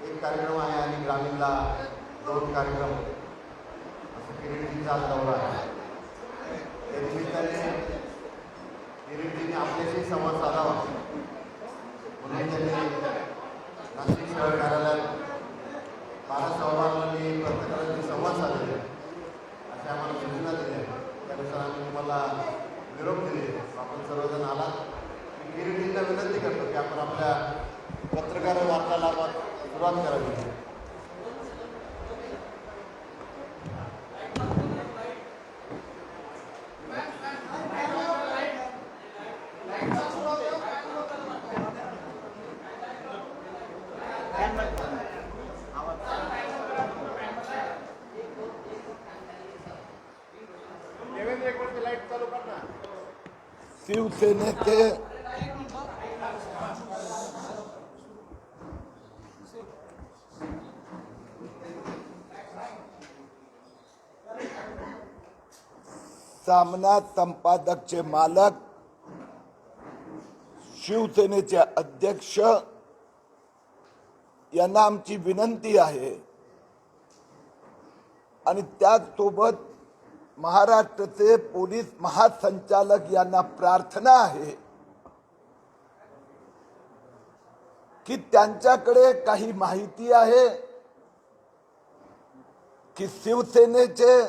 एक कार्यक्रम आहे आणि ग्रामीणला 2 कार्यक्रम असं किरीटजींचा दौरा आहे. त्या निमित्ताने किरीटजींनी आपल्याशी संवाद साधावा म्हणून त्यांनी नाशिक शहर कार्यालयात 12 सहभागांनी पत्रकारांशी संवाद साधले अशा आम्हाला सूचना दिल्या. त्यानुसार आम्ही तुम्हाला निरोप दिले. आपण सर्वजण आलात. किरीटजींना विनंती करतो की आपण आपल्या पत्रकार वार्तालापात सुरुवात करावी. शिवसेनेचे सामना संपादकचे मालक, शिवसेनेचे अध्यक्ष यांना आमची विनंती आहे आणि त्याचसोबत महाराष्ट्राचे पोलीस महासंचालक यांना प्रार्थना आहे की त्यांच्याकडे काही माहिती आहे की शिवसेनेचे,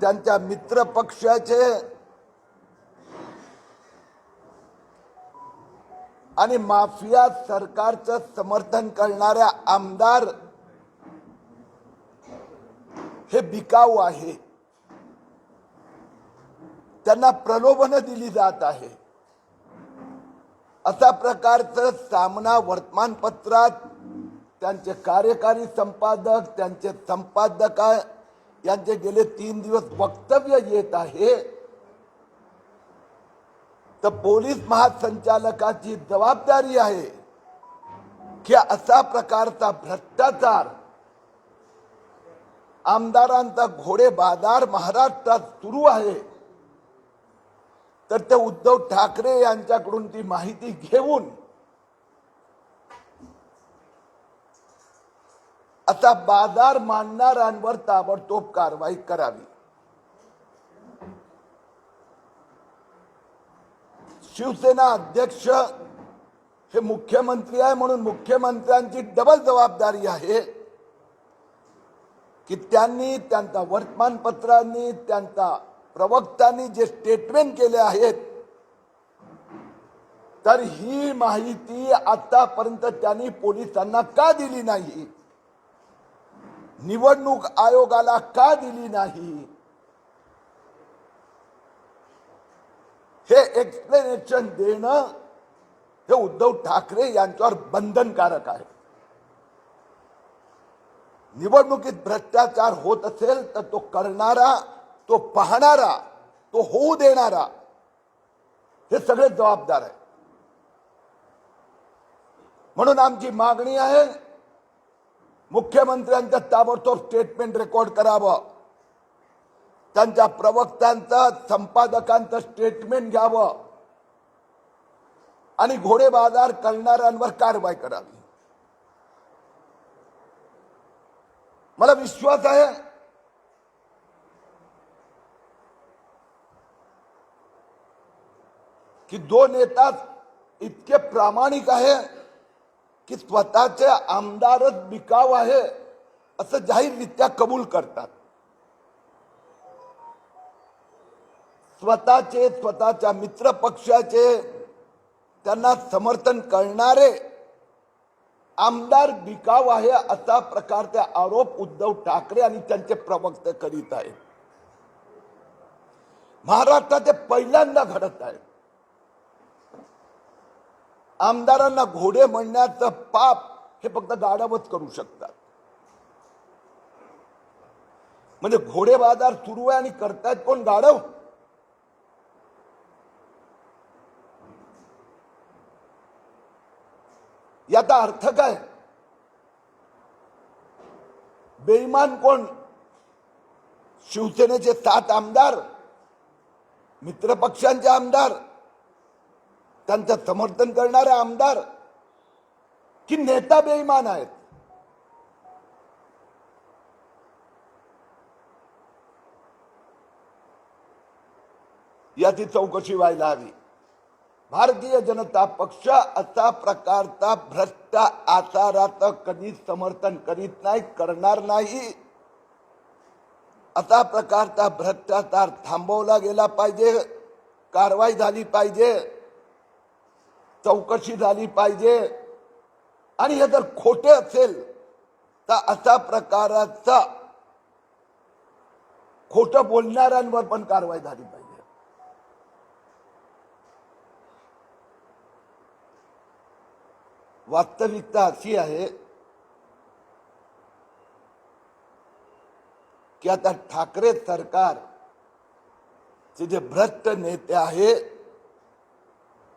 त्यांच्या मित्र पक्षाचे आणि माफिया सरकारचं समर्थन करणाऱ्या आमदार हे बिकाऊ आहे. त्यांना प्रलोभन दिली जात आहे. अशा प्रकारचं सामना वर्तमानपत्रात त्यांचे कार्यकारी संपादक, त्यांचे संपादक यांचे गेले 3 दिवस वक्तव्य येत आहे. तर पोलीस महासंचालकाची जबाबदारी आहे की अशा प्रकारचा भ्रष्टाचार, आमदारांचा घोडे बाजार महाराष्ट्रात सुरू आहे, तर ते उद्धव ठाकरे यांच्याकडून ती माहिती घेऊन आता बाजार मांडणाऱ्यांवर ताबडतोब कारवाई करावी. शिवसेना अध्यक्ष हे मुख्यमंत्री आहे म्हणून मुख्यमंत्र्यांची डबल जबाबदारी आहे की त्यांनी, त्यांच्या वर्तमानपत्रांनी, त्यांच्या प्रवक्त्यांनी जे स्टेटमेंट केले आहेत, तर ही माहिती आतापर्यंत त्यांनी पोलिसांना का दिली नाही, निवडणूक आयोगाला का दिली नाही, हे एक्सप्लेनेशन देणं हे उद्धव ठाकरे यांच्यावर बंधनकारक आहे. निवडणुकीत भ्रष्टाचार होत असेल तर तो करणारा, तो पाहणारा, तो होऊ देणारा हे सगळे जबाबदार आहे. म्हणून आमची मागणी आहे मुख्यमंत्र्यांचं ताबडतोब स्टेटमेंट रेकॉर्ड करावं, त्यांच्या प्रवक्त्यांचं, संपादकांचं स्टेटमेंट घ्यावं आणि घोडे बाजार करणाऱ्यांवर कारवाई करावी. मला विश्वास आहे की 2 नेता इतके प्रामाणिक आहे की स्वतःचे आमदारच बिकाऊ आहे असं जाहीररित्या कबूल करतात. स्वतःचे, स्वतःच्या मित्र पक्षाचे, त्यांना समर्थन करणारे आमदार बिकाऊ आहे असा प्रकारचे आरोप उद्धव ठाकरे आणि त्यांचे प्रवक्ते करीत आहेत. महाराष्ट्रात ते पहिल्यांदा घडत आहे. आमदारांना घोडे म्हणण्याचं पाप हे फक्त गाढवच करू शकतात. म्हणजे घोडे बाजार सुरू आहे आणि करतायत कोण? गाढव. याचा अर्थ काय? बेईमान कोण? शिवसेनेचे 7 आमदार, मित्रपक्षांचे आमदार, त्यांचं समर्थन करणारे आमदार, की नेता बेईमान आहेत? याची चौकशी व्हायला हवी. भारतीय जनता पक्ष असा प्रकारचा भ्रष्ट आचाराचं कधीच समर्थन करीत नाही, करणार नाही. असा प्रकारचा भ्रष्टाचार थांबवला गेला पाहिजे, कारवाई झाली पाहिजे, चौकशी झाली पाहिजे. आणि हे जर खोटे असेल तर अशा प्रकाराचा खोटं बोलणाऱ्यांवर पण कारवाई झाली पाहिजे. वास्तविकता अशी आहे की आता ठाकरे सरकार जे भ्रष्ट नेते आहे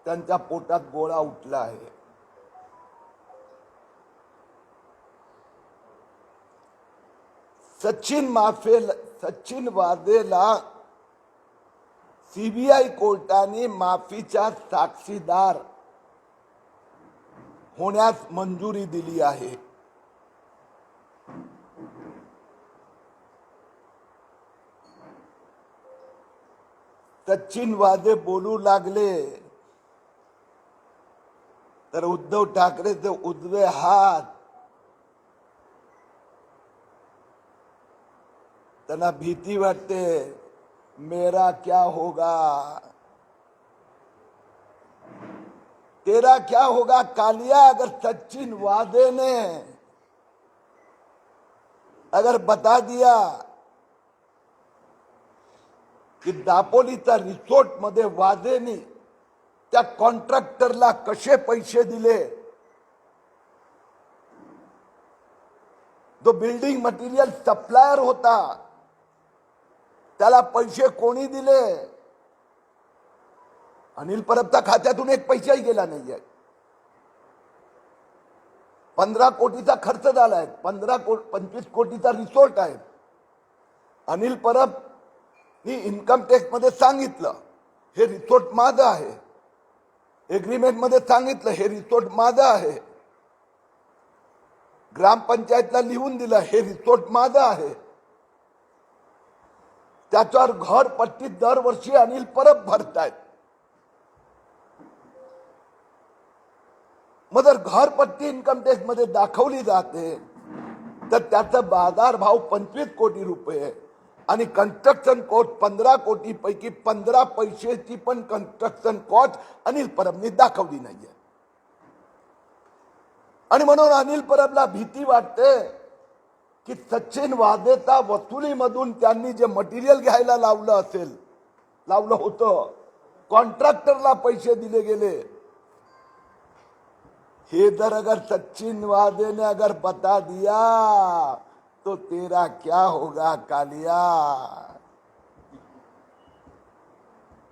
त्यांच्या पोटात गोळा उठला आहे. सचिन वाझेला सीबीआय कोर्टाने माफीचा साक्षीदार होण्यास मंजुरी दिली आहे. सचिन वाझे बोलू लागले तर उद्धव ठाकरेचे उजवे हात त्यांना भीती वाटते. मेरा क्या होगा, तेरा क्या होगा कालिया. अगर सचिन वाझे ने अगर बता दिया की दापोलीच्या रिसोर्ट मध्ये वाझेनी त्या कॉन्ट्रॅक्टरला कसे पैसे दिले, जो बिल्डिंग मटेरियल सप्लायर होता त्याला पैसे कोणी दिले, अनिल परबच्या खात्यातून एक पैसाही गेला नाहीये. 15 कोटीचा खर्च झालाय, 25 कोटीचा रिसोर्ट आहे. अनिल परब नी इन्कम टॅक्स मध्ये सांगितलं हे रिसोर्ट माझं आहे, एग्रीमेंट मध्ये सांगितलं हे रिसोर्ट माझं आहे, ग्रामपंचायतला लिहून दिलं हे रिसोर्ट माझं आहे. त्याच्यावर घरपट्टी दरवर्षी अनिल परब भरतायत. मग जर घरपट्टी इन्कम टॅक्स मध्ये दाखवली जाते तर त्याचा बाजारभाव 25 कोटी रुपये आणि कन्स्ट्रक्शन कॉस्ट 15 कोटी पैकी 15 पैशाची पण कन्स्ट्रक्शन कॉस्ट अनिल परबनी दाखवली नाहीये. आणि म्हणून अनिल परबला भीती वाटते की सचिन वाझेचा वसुलीमधून त्यांनी जे मटेरियल घ्यायला लावलं होतं, कॉन्ट्रॅक्टरला पैसे दिले गेले, हे जर अगर सचिन वाझे ने अगर बता दिया तो तेरा क्या होगा कालिया.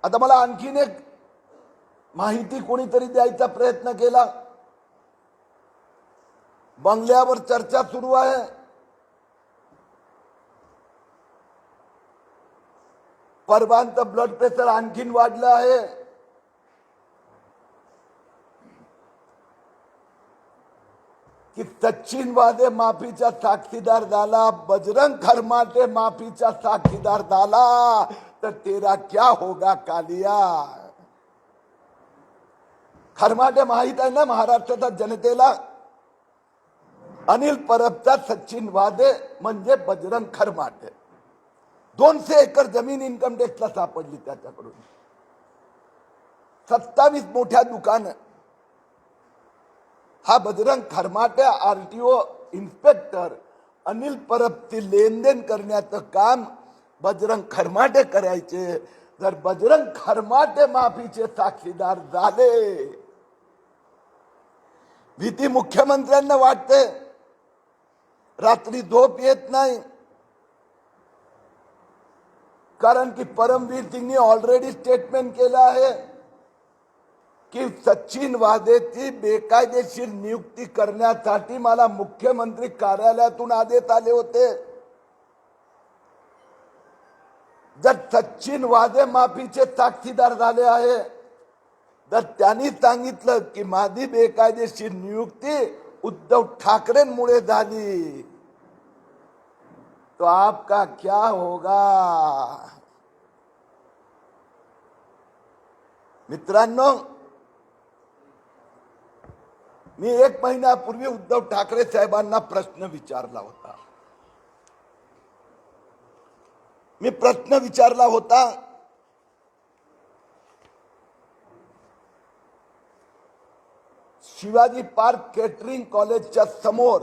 आता मला आणखीन एक माहिती कोणीतरी द्यायचा प्रयत्न केला. बंगल्यावर चर्चा सुरू आहे. परबांचं ब्लड प्रेशर आणखीन वाढलं आहे. की सचिन वाझे माफीचा साक्षीदार झाला, बजरंग खरमाटे माफीचा साक्षीदार झाला तर तेरा क्या होगा कालिया. खरमाटे माहित आहे ना महाराष्ट्राच्या जनतेला. अनिल परबचा सचिन वाझे म्हणजे बजरंग खरमाटे. 200 एकर जमीन इन्कम टॅक्सला सापडली त्याच्याकडून. 27 मोठ्या दुकान. हा बजरंग खरमाटे आरटीओ इन्स्पेक्टर अनिल परबची लेनदेन करण्याचं काम बजरंग खरमाटे करायचे. जर बजरंग खरमाटे माफीचे साक्षीदार झाले, भीती मुख्यमंत्र्यांना वाटते, रात्री झोप येत नाही. कारण की परमवीर सिंगनी ऑलरेडी स्टेटमेंट केलं आहे की सचिन वाझेची बेकायदेशीर नियुक्ती करण्यासाठी मला मुख्यमंत्री कार्यालयातून आदेश आले होते. जर सचिन वाझे माफीचे साक्षीदार झाले आहे तर त्यांनी सांगितलं की माझी बेकायदेशीर नियुक्ती उद्धव ठाकरेंमुळे झाली, तो आपका क्या होगा? मित्रांनो, मी 1 महिन्यापूर्वी उद्धव ठाकरे साहेबांना प्रश्न विचारला होता. मी प्रश्न विचारला होता, शिवाजी पार्क केटरिंग कॉलेजच्या समोर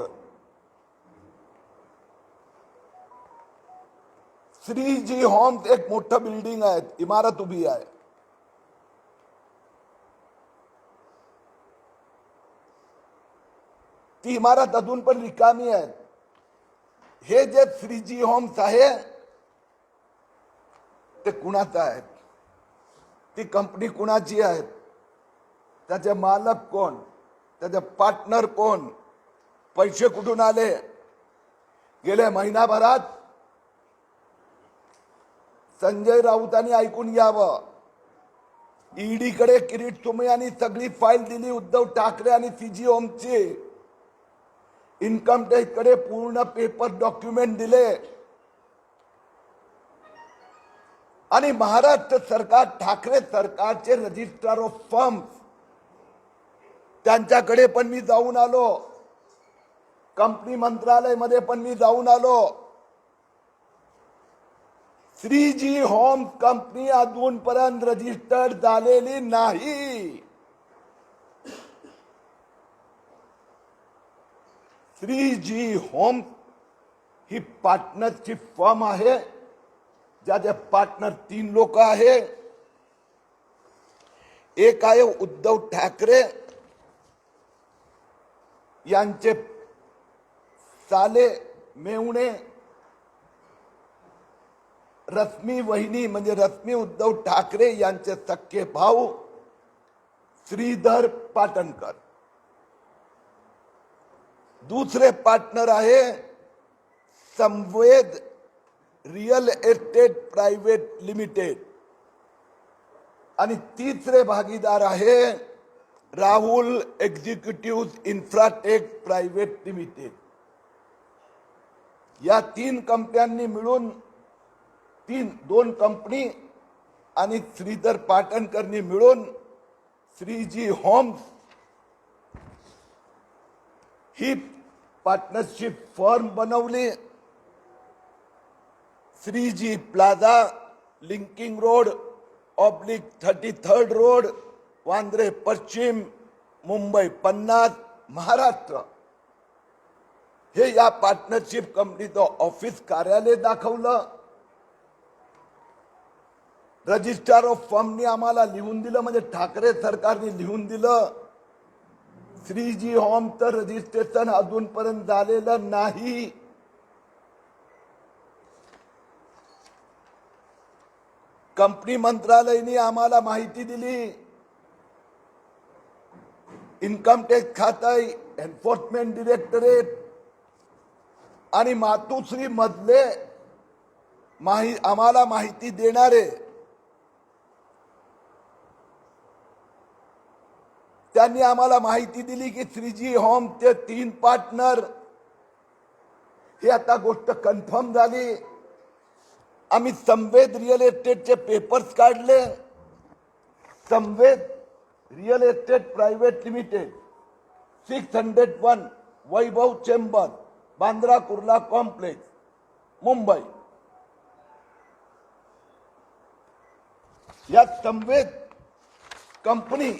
श्रीजी होम्स एक मोठं बिल्डिंग आहे, इमारत उभी आहे. ती इमारत अजून पण रिकामी आहे. हे जे श्रीजी होम्स आहे ते कुणाचं आहे? ती कंपनी कुणाची आहे? त्याचे मालक कोण? त्याचे पार्टनर कोण? पैसे कुठून आले? गेल्या महिनाभरात संजय राऊतांनी ऐकून घ्यावं, ईडी कडे किरीट सोमय्ये यांनी सगळी फाईल दिली उद्धव ठाकरे आणि सीजी होमची. इन्कम टॅक्स कडे पूर्ण पेपर डॉक्युमेंट दिले आणि महाराष्ट्र सरकार, ठाकरे सरकारचे रजिस्ट्रार ऑफ फर्म्स त्यांच्याकडे पण मी जाऊन आलो. कंपनी मंत्रालय मध्ये पण मी जाऊन आलो. श्रीजी होम कंपनी अजूनपर्यंत रजिस्टर्ड झालेली नाही. श्रीजी होम ही पार्टनरशिप फर्म आहे, ज्याचे पार्टनर 3 लोक आहे. एक आहे उद्धव ठाकरे यांचे साले मेवणे, रश्मी वहिनी म्हणजे रश्मी उद्धव ठाकरे यांचे सख्खे भाऊ श्रीधर पाटणकर. दूसरे पार्टनर आहे संवेद रियल एस्टेट प्राइवेट लिमिटेड आणि तिसरे भागीदार आहे Rahul executive Infratech private limited. या 3 कंपन्यांनी मिळून 2 कंपनी आणि श्रीधर पाटणकरनी मिळून श्रीजी होम्स ही पार्टनरशिप फर्म बनवली. Shreeji plaza, linking road oblique 33rd road, Vandre पश्चिम, मुंबई 50, महाराष्ट्र. हे या पार्टनरशिप कंपनीचं ऑफिस कार्यालय दाखवलं. रजिस्ट्रार ऑफ फर्मनी आम्हाला लिहून दिलं, म्हणजे ठाकरे सरकारने लिहून दिलं, श्रीजी होमचं रजिस्ट्रेशन अजूनपर्यंत झालेलं नाही. कंपनी मंत्रालयाने आम्हाला माहिती दिली. इन्कम टॅक्स खातं, एन्फोर्समेंट डायरेक्टरेट आणि मातोश्री मधले आम्हाला माहिती देणारे त्यांनी आम्हाला माहिती दिली की श्रीजी होमचे 3 पार्टनर हे आता गोष्ट कन्फर्म झाली. आम्ही संवेद रिअल एस्टेटचे पेपर्स काढले. संवेद रिअल एस्टेट प्राइवेट लिमिटेड 601 वैभव चेंबर, बांद्रा कुर्ला कॉम्प्लेक्स, मुंबई. या संवेद कंपनी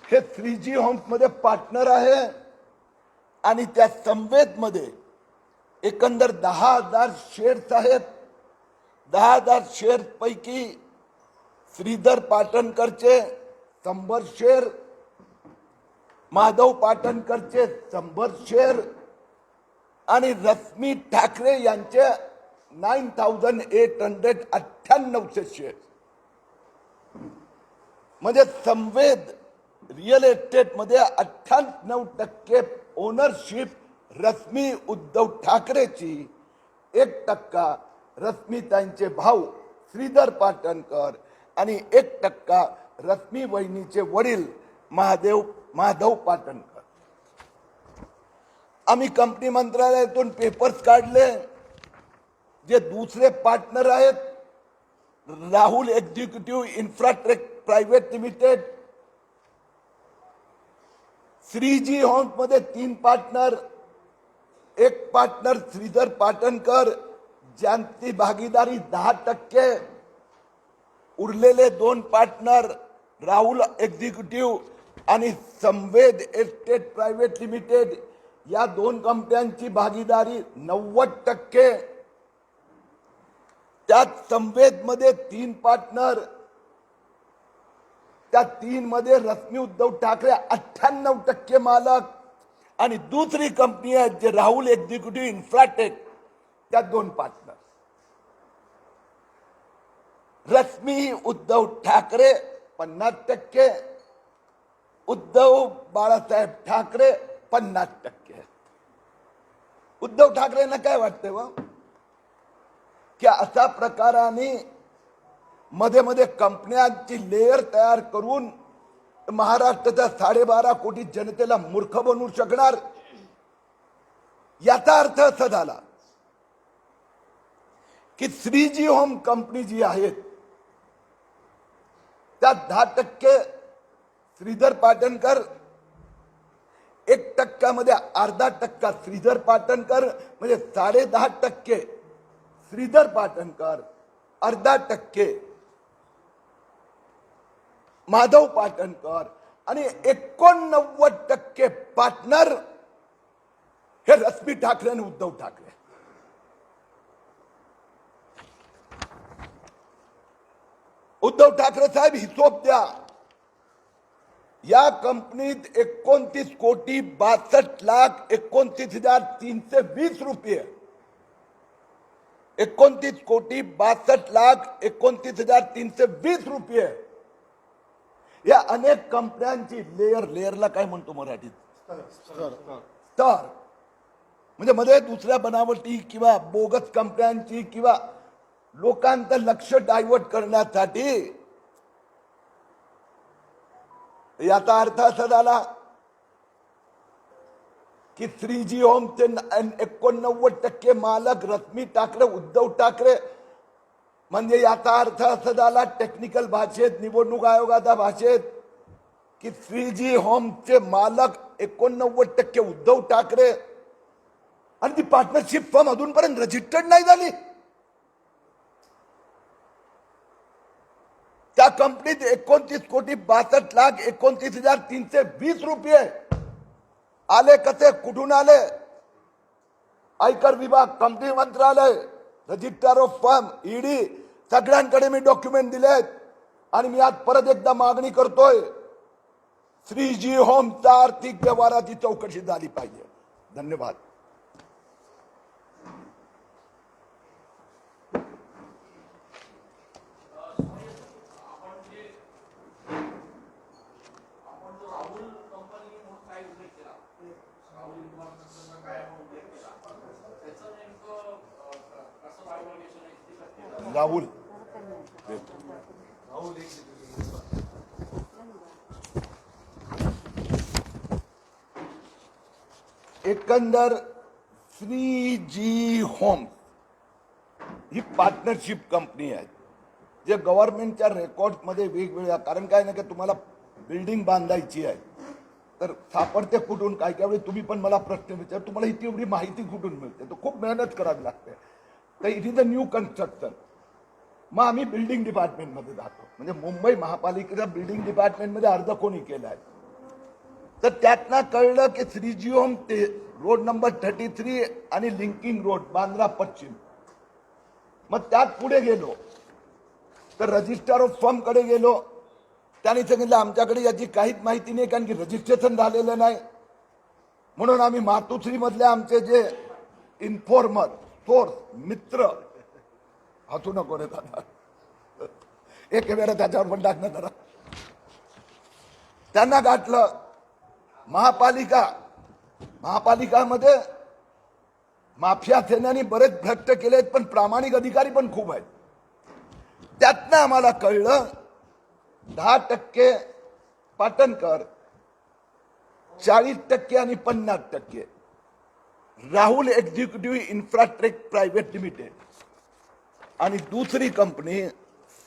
हे श्रीजी होम्स मध्ये पार्टनर आहे आणि त्या संवेद मध्ये एकंदर 10,000 शेअर्स आहेत. 10,000 शेअर्स पैकी श्रीधर पाटणकरचे 100 शेअर, माधव पाटणकरचे 100 शेअर आणि रश्मी ठाकरे यांचे 9,898 शेअर. म्हणजे संवेद रिअल एस्टेट मध्ये 98% ओनरशिप रश्मी उद्धव ठाकरेची, 1% रश्मी त्यांचे भाऊ श्रीधर पाटणकर आणि 1% रश्मी वहिनीचे वडील माधव पाटणकर. आम्ही कंपनी मंत्रालयातून पेपर्स काढले. जे दुसरे पार्टनर आहेत Rahul executive infratech private limited, Shreeji homes मध्ये 3 पार्टनर, एक पार्टनर श्रीधर पाटणकर ज्यांची भागीदारी 10%, उरलेले 2 पार्टनर राहुल एक्झिक्युटिव्ह आणि संवेद एस्टेट प्रायव्हेट लिमिटेड या 2 कंपन्यांची भागीदारी 90%. त्यात संवेद मध्ये 3 पार्टनर, त्या 3 मध्ये रश्मी उद्धव ठाकरे 98% मालक आणि दुसरी कंपनी आहे जे राहुल एक्झिक्युटिव्ह इन्फ्राटेक त्या 2 पार्टनर. रश्मी उद्धव ठाकरे 50%, उद्धव बाळासाहेब ठाकरे 50%. उद्धव ठाकरेंना काय वाटतंय व की अशा प्रकाराने मध्ये मध्ये कंपन्यांची लेअर तयार करून महाराष्ट्राच्या 12.5 कोटी जनतेला मूर्ख बनवू शकणार. याचा अर्थ असा झाला की श्रीजी होम कंपनी जी आहेत त्यात 10% श्रीधर पाटणकर, 1% मध्ये अर्धा टक्का श्रीधर पाटणकर म्हणजे 10.5% श्रीधर पाटणकर, अर्धा टक्के माधव पाटणकर आणि 89% पार्टनर हे रश्मी ठाकरे आणि उद्धव ठाकरे. उद्धव ठाकरे साहेब हिशोब द्या. या कंपनीत 29,62,29,320 रुपये, 29,62,29,320 रुपये या अनेक कंपन्यांची लेअरला काय म्हणतो मराठीत स्तर, म्हणजे मध्ये दुसऱ्या बनावटी किंवा बोगस कंपन्यांची किंवा लोकांचं लक्ष डायव्हर्ट करण्यासाठी. याचा अर्थ असा झाला की श्रीजी होमचे 89% मालक रश्मी ठाकरे उद्धव ठाकरे, म्हणजे याचा अर्थ असा झाला टेक्निकल भाषेत, निवडणूक आयोगाच्या भाषेत, की श्रीजी होमचे मालक 89% उद्धव ठाकरे आणि ती पार्टनरशिप फर्म अजूनपर्यंत रजिस्टर्ड नाही झाली. त्या कंपनीत 29,62,29,320 रुपये आले. कसे, कुठून आले? आयकर विभाग, कंपनी मंत्रालय, रजिस्ट्रार ऑफ फर्म, ईडी सगळ्यांकडे मी डॉक्युमेंट दिलेत आणि मी आज परत एकदा मागणी करतोय, श्रीजी होमच्या आर्थिक व्यवहाराची चौकशी झाली पाहिजे. धन्यवाद. राहुल एकंदर श्रीजी होम ही पार्टनरशिप कंपनी आहे जे गव्हर्नमेंटच्या रेकॉर्डमध्ये वेगवेगळ्या, कारण काय नाही की तुम्हाला बिल्डिंग बांधायची आहे तर सापडते कुठून, काय काय वेळी तुम्ही पण मला प्रश्न विचार, तुम्हाला इतकी एवढी माहिती कुठून मिळते, तर खूप मेहनत करावी लागते. तर it is a new construction. मग आम्ही बिल्डिंग डिपार्टमेंटमध्ये जातो, म्हणजे मुंबई महापालिकेच्या बिल्डिंग डिपार्टमेंटमध्ये अर्ज कोणी केलाय, तर त्यातनं कळलं की श्रीजी होम ते रोड नंबर 33 आणि लिंकिंग रोड बांद्रा पश्चिम. मग त्यात पुढे गेलो तर रजिस्ट्रार ऑफ फर्म कडे गेलो. त्यांनी सांगितलं आमच्याकडे याची काहीच माहिती नाही, कारण की रजिस्ट्रेशन झालेलं नाही. म्हणून आम्ही मातोश्री मधले आमचे जे इन्फॉर्मर सोर्स मित्र, हसू नको रे दादा, एक वेळा त्याच्यावर पण टाकणं जरा, त्यांना गाठलं. महापालिकामध्ये माफिया सेनानी बरेच भ्रष्ट केलेत, पण प्रामाणिक अधिकारी पण खूप आहेत. त्यातनं आम्हाला कळलं 10% पाटणकर, 40% आणि 50%. राहुल एक्झिक्युटिव्ह इन्फ्राट्रेक प्रायव्हेट लिमिटेड आणि दुसरी कंपनी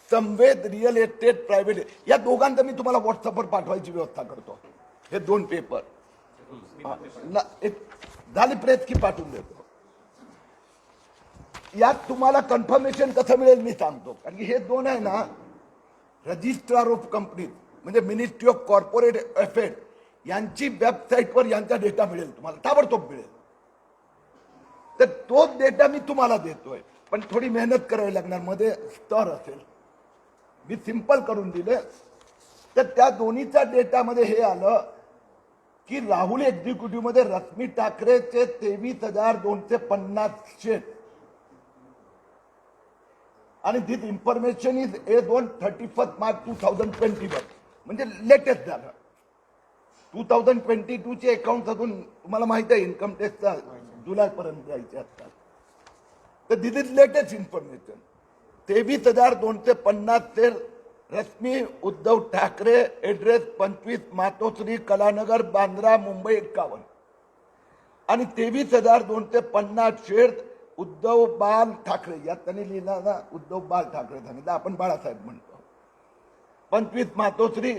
संवेद रिअल एस्टेट प्रायव्हेट, या दोघांचं मी तुम्हाला व्हॉट्सअपवर पाठवायची व्यवस्था करतो. हे 2 पेपर झाली प्रेस की पाठवून देतो. यात तुम्हाला कन्फर्मेशन कसं मिळेल मी सांगतो. कारण की हे 2 आहे ना, रजिस्ट्रार ऑफ कंपनी म्हणजे मिनिस्ट्री ऑफ कॉर्पोरेट अफेअर्स यांची वेबसाईटवर यांचा डेटा मिळेल, तुम्हाला ताबडतोब मिळेल. तर तो डेटा मी तुम्हाला देतोय, पण थोडी मेहनत करावी लागणार, मध्ये स्तर असेल. मी सिंपल करून दिले. तर त्या दोन्हीच्या डेटामध्ये हे आलं की राहुल एक्झिक्युटिव्ह मध्ये रश्मी ठाकरेचे 23,250 शेअर आणि this information is as on 31 March 2021, म्हणजे लेटेस्ट झालं. 2022 चे अकाउंट अजून तुम्हाला माहिती आहे इन्कम टॅक्सचा जुलैपर्यंत जायचे असतात. तर this is latest information. 23,250 share Rashmi Uddhav Thackeray, address 25 Matoshree Kalanagar Bandra Mumbai 51, आणि 23,250 शेअर उद्धव बाल ठाकरे, यात त्यांनी लिहिला ना उद्धव बाल ठाकरे सांगितलं, आपण बाळासाहेब म्हणतो. 25 मातोश्री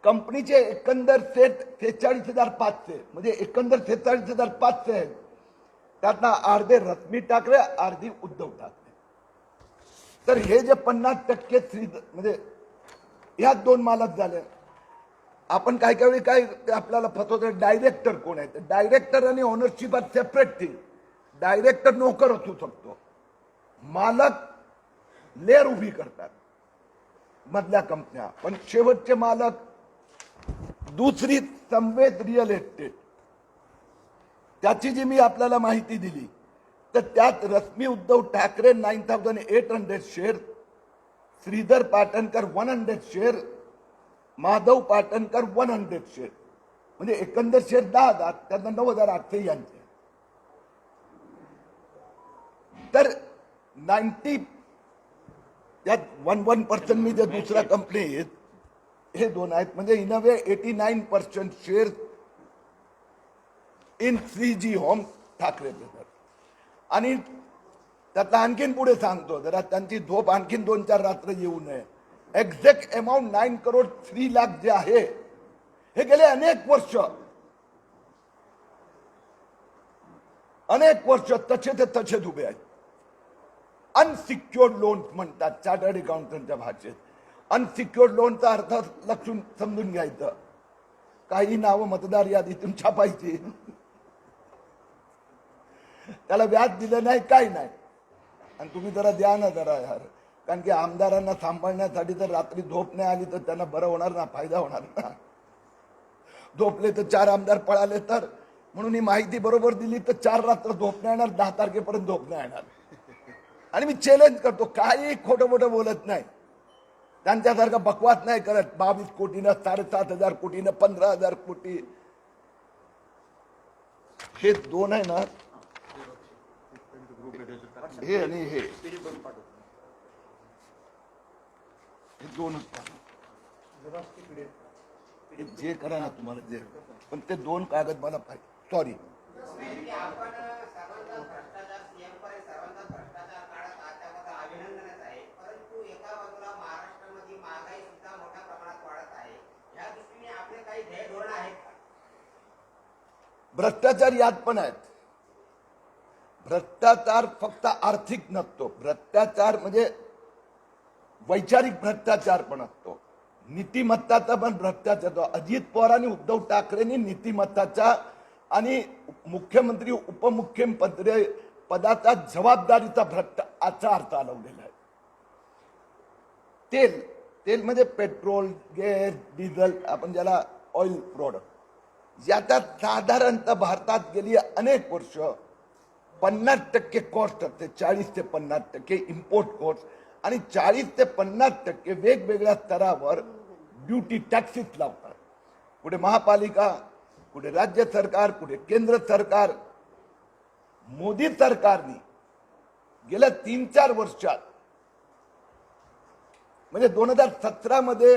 कंपनीचे एकंदर सेट 46,500, म्हणजे एकंदर 46,500 आहेत. त्यातनं अर्धे रश्मी ठाकरे, अर्धी उद्धव ठाकरे. तर हे जे 50% म्हणजे ह्या 2 मालक झाले. आपण काय वेळी काय ते आपल्याला फसवतो, डायरेक्टर कोण आहे. डायरेक्टर आणि ownership are separate thing. Director नोकर असू शकतो, मालक लेअर उभी करतात मधल्या कंपन्या, पण शेवटचे मालक दुसरी संवेद रिअल एस्टेट. त्याची जी मी आपल्याला माहिती दिली, तर त्यात Rashmi Uddhav Thackeray 9,800 share, Shridhar Patankar 100 share, Madhav Patankar 100 share, म्हणजे एकंदर शेअर 10,000, त्यांना 9,800 यांचे. तर 90 त्यात 1% मी जे दुसऱ्या कंपनीत हे 2 आहेत, म्हणजे in a way 89% share in 3G home Thackeray brother. आणि त्यातला आणखीन पुढे सांगतो, जरा त्यांची झोप आणखीन 2-4 रात्र येऊ नये. एक्झॅक्ट अमाऊंट 9 करोड 3 लाख जे आहे, हे गेले अनेक वर्ष तसे ते तसेच उभे आहेत. अनसिक्युअर्ड लोन म्हणतात चार्टर्ड अकाउंटंटच्या भाषेत. अनसिक्युअर्ड लोनचा अर्थ लक्षून समजून घ्यायचं. काही नावं मतदार यादीतून छापायची, त्याला व्याज दिलं नाही, काही नाही, आणि तुम्ही जरा द्या ना जरा यार. कारण की आमदारांना सांभाळण्यासाठी जर रात्री झोप नाही आली तर त्यांना बरं होणार ना, फायदा होणार ना. झोपले तर 4 आमदार पळाले तर, म्हणून ही माहिती बरोबर दिली तर 4 रात्र झोप नाही येणार, 10 तारखेपर्यंत झोप नाही येणार. आणि मी चॅलेंज करतो, काही खोटं मोठं बोलत नाही, त्यांच्यासारखा बकवास नाही करत. 22 कोटीनं, 7,500 कोटीनं, 15,000 कोटी. हे 2 आहे ना, हे आणि हे 2च. जे करा ना तुम्हाला जे, पण ते 2 कागद मला पाहिजे. सॉरी, भ्रष्टाचार यात पण आहेत. भ्रष्टाचार फक्त आर्थिक नसतो, भ्रष्टाचार म्हणजे वैचारिक भ्रष्टाचार पण असतो, नीतिमत्ताचा पण भ्रष्टाचार. अजित पवार आणि उद्धव ठाकरेंनी नीतिमत्ताचा आणि मुख्यमंत्री उपमुख्यमंत्री पदाचा जबाबदारीचा भ्रष्टाचा अर्थ लावलेला आहे. तेल म्हणजे पेट्रोल, गॅस, डिझेल, आपण ज्याला ऑइल प्रोडक्ट, याचा साधारणतः भारतात गेली अनेक वर्ष 50% कॉस्ट असते, 40 ते 50% इम्पोर्ट कॉस्ट, आणि 40 ते 50% वेगवेगळ्या स्तरावर ड्युटी टॅक्सेस लावतात. कुठे महापालिका, कुठे राज्य सरकार, कुठे केंद्र सरकार. मोदी सरकारने गेल्या 3-4 वर्षात, म्हणजे 2017 मध्ये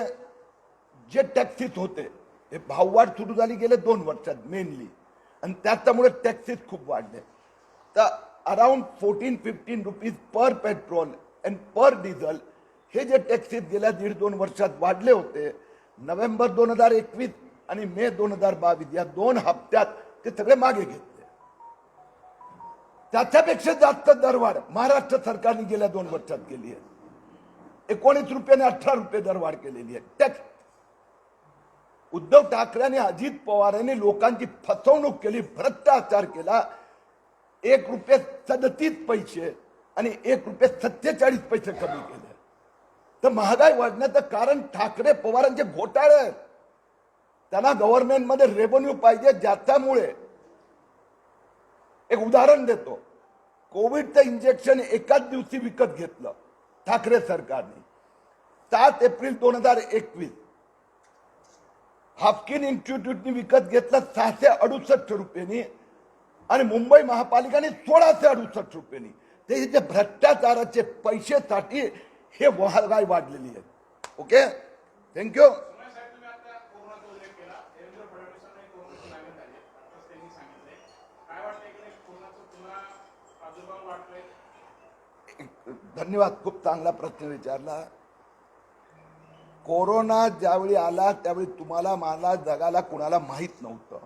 जे टॅक्सेस होते, हे भाववाढ सुरू झाली गेल्या 2 वर्षात मेनली, आणि त्याच्यामुळे टॅक्सेस खूप वाढले. तर around 14-15 rupees per petrol and per diesel हे जे टॅक्सेस गेल्या 1.5-2 वर्षात वाढले होते, नोव्हेंबर 2021 आणि मे 2022 या 2 हप्त्यात ते सगळे मागे घेतले. त्याच्यापेक्षा जास्त दरवाढ महाराष्ट्र सरकारने गेल्या 2 वर्षात केली आहे. 19 रुपयाने 18 रुपये दरवाढ केलेली आहे. टॅक्स उद्धव ठाकरे आणि अजित पवार यांनी लोकांची फसवणूक केली, भ्रष्टाचार केला. 1 रुपये 37 पैसे आणि 1 रुपये 47 पैसे कमी केले. तर महागाई वाढण्याचं कारण ठाकरे पवारांचे घोटाळे आहेत. त्यांना गव्हर्नमेंटमध्ये रेव्हेन्यू पाहिजे, ज्याच्यामुळे एक उदाहरण देतो. कोविडचं इंजेक्शन एकाच दिवशी विकत घेतलं ठाकरे सरकारने. 7 एप्रिल 2021 हाफकिन इन्स्टिट्यूटने विकत घेतलं 668 रुपयांनी आणि मुंबई महापालिकेने 1668 रुपयांनी. ते जे भ्रष्टाचाराचे पैसेसाठी हे महागाई वाढलेली आहे. Okay, thank you. धन्यवाद, खूप चांगला प्रश्न विचारला. कोरोना ज्यावेळी आला त्यावेळी तुम्हाला, मला, जगाला कुणाला माहित नव्हतं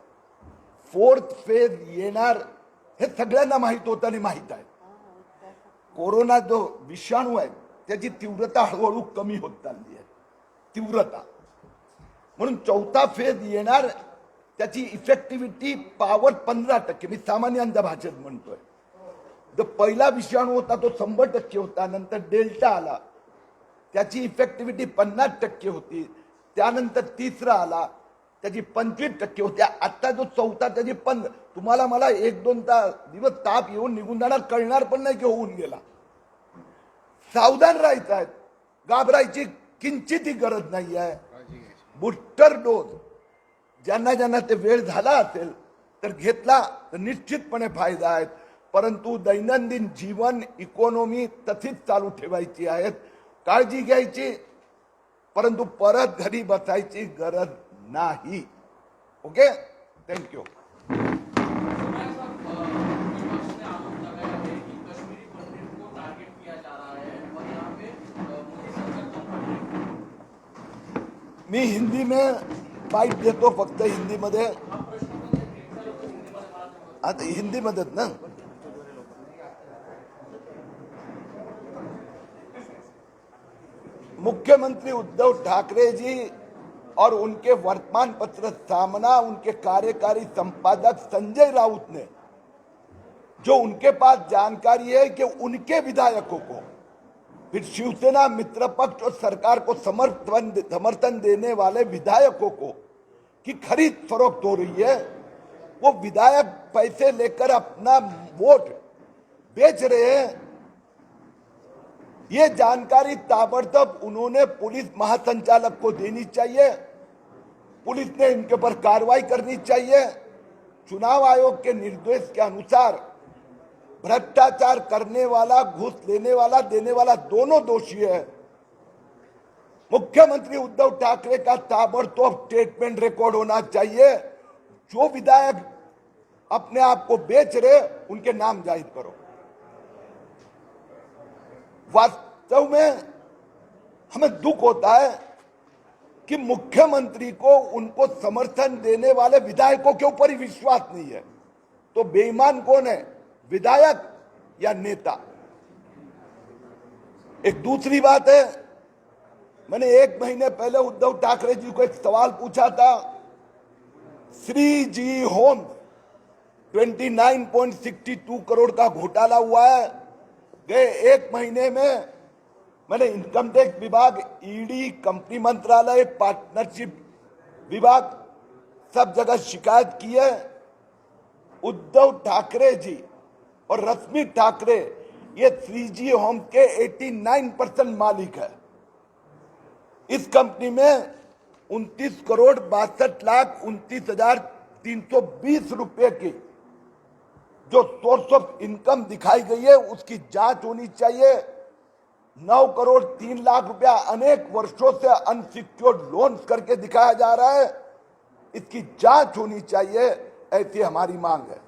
4th फेज येणार हे सगळ्यांना माहित होतं आणि माहित आहे. कोरोना जो विषाणू आहे त्याची तीव्रता हळूहळू कमी होत चालली आहे, तीव्रता. म्हणून 4था फेज येणार, त्याची इफेक्टिव्हिटी पॉवर 15%. मी सामान्यांच्या भाषेत म्हणतोय. जो पहिला विषाणू होता तो 100% होता, नंतर डेल्टा आला, त्याची इफेक्टिव्हिटी 50% होती. त्यानंतर तिसरा आला, त्याची 25% होती. आता जो 4था त्याची तुम्हाला मला 1-2 दिवस ताप येऊन निघून जाणार, कळणार पण नाही की होऊन गेला. सावधान राहायचं आहे, घाबरायची किंचितही गरज नाही आहे. बूस्टर डोस ज्यांना ज्यांना ते वेळ झाला असेल तर घेतला तर निश्चितपणे फायदा आहे. परंतु दैनंदिन जीवन, इकॉनॉमी तशीच चालू ठेवायची आहे, काळजी घ्यायची, परंतु परत घरी बसायची गरज नाही. Okay, thank you. मी हिंदी में बाईट देतो, फक्त हिंदी मध्ये. आता हिंदी मध्येच ना. मुख्यमंत्री उद्धव ठाकरे जी और उनके वर्तमान पत्र सामना, उनके कार्यकारी संपादक संजय राउत ने जो उनके पास जानकारी है कि उनके विधायकों को, फिर शिवसेना मित्र पक्ष और सरकार को समर्थन देने वाले विधायकों को की खरीद फरोख्त हो रही है, वो विधायक पैसे लेकर अपना वोट बेच रहे हैं, ये जानकारी ताबड़तोड़ उन्होंने पुलिस महासंचालक को देनी चाहिए. पुलिस ने इनके ऊपर कार्रवाई करनी चाहिए. चुनाव आयोग के निर्देश के अनुसार भ्रष्टाचार करने वाला, घूस लेने वाला, देने वाला दोनों दोषी है. मुख्यमंत्री उद्धव ठाकरे का ताबड़तोड़ स्टेटमेंट रिकॉर्ड होना चाहिए. जो विधायक अपने आप को बेच रहे उनके नाम जाहिर करो. वास्तव में हमें दुख होता है कि मुख्यमंत्री को उनको समर्थन देने वाले विधायकों के ऊपर ही विश्वास नहीं है. तो बेईमान कौन है, विधायक या नेता? एक दूसरी बात है, मैंने 1 महीने पहले उद्धव ठाकरे जी को एक सवाल पूछा था. श्री जी होम 29.62 करोड़ का घोटाला हुआ है. गए 1 महीने में मैंने इनकम टैक्स विभाग, ईडी, कंपनी मंत्रालय, पार्टनरशिप विभाग सब जगह शिकायत की है. उद्धव ठाकरे जी और रश्मि ठाकरे ये 3G होम के 89% मालिक है. इस कंपनी में 29,62,29,320 रुपए की जो सोर्स ऑफ इनकम दिखाई गई है उसकी जांच होनी चाहिए. 9,03,00,000 रुपया अनेक वर्षों से अनसिक्योर्ड लोन्स करके दिखाया जा रहा है. इसकी जांच होनी चाहिए. ऐसी हमारी मांग है।